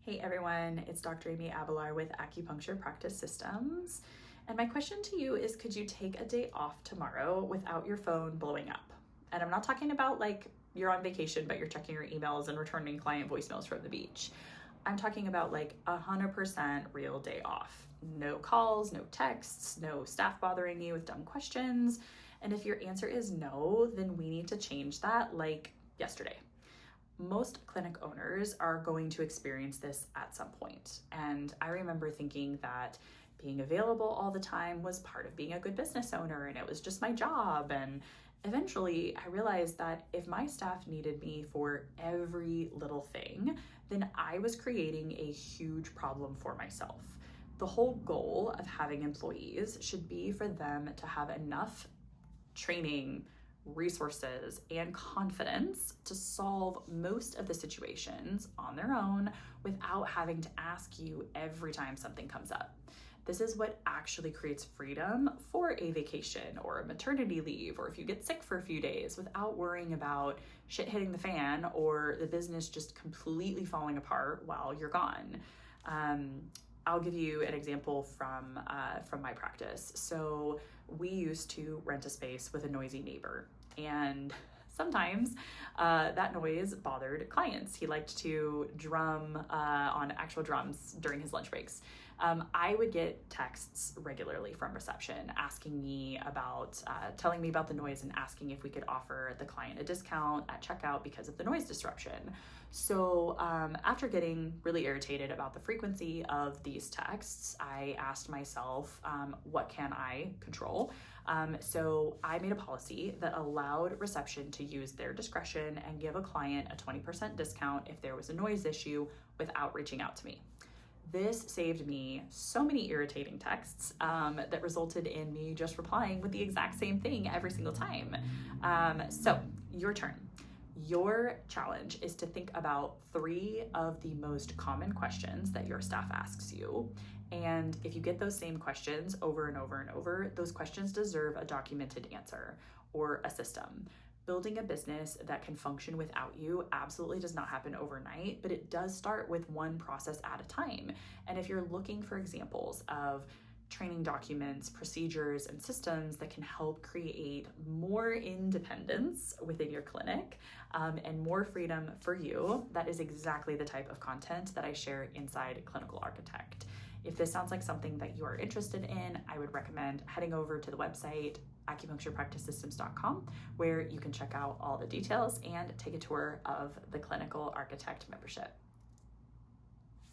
Hey everyone, it's Dr. Amy Abelar with Acupuncture Practice Systems. And my question to you is, could you take a day off tomorrow without your phone blowing up? And I'm not talking about like you're on vacation, but you're checking your emails and returning client voicemails from the beach. I'm talking about like 100% real day off. No calls, no texts, no staff bothering you with dumb questions. And if your answer is no, then we need to change that like yesterday. Most clinic owners are going to experience this at some point. And I remember thinking that being available all the time was part of being a good business owner and it was just my job. And eventually I realized that if my staff needed me for every little thing, then I was creating a huge problem for myself. The whole goal of having employees should be for them to have enough training, resources, and confidence to solve most of the situations on their own without having to ask you every time something comes up. This is what actually creates freedom for a vacation or a maternity leave, or if you get sick for a few days without worrying about shit hitting the fan or the business just completely falling apart while you're gone. I'll give you an example from my practice. So we used to rent a space with a noisy neighbor, and sometimes that noise bothered clients. He liked to drum on actual drums during his lunch breaks. I would get texts regularly from reception asking me about, telling me about the noise and asking if we could offer the client a discount at checkout because of the noise disruption. So after getting really irritated about the frequency of these texts, I asked myself, what can I control? So I made a policy that allowed reception to use their discretion and give a client a 20% discount if there was a noise issue without reaching out to me. This saved me so many irritating texts that resulted in me just replying with the exact same thing every single time. So your turn. Your challenge is to think about 3 of the most common questions that your staff asks you. And if you get those same questions over and over and over, those questions deserve a documented answer or a system. Building a business that can function without you absolutely does not happen overnight, but it does start with one process at a time. And if you're looking for examples of training documents, procedures, and systems that can help create more independence within your clinic and more freedom for you, that is exactly the type of content that I share inside Clinical Architect. If this sounds like something that you are interested in, I would recommend heading over to the website acupuncturepracticesystems.com, where you can check out all the details and take a tour of the Clinical Architect membership.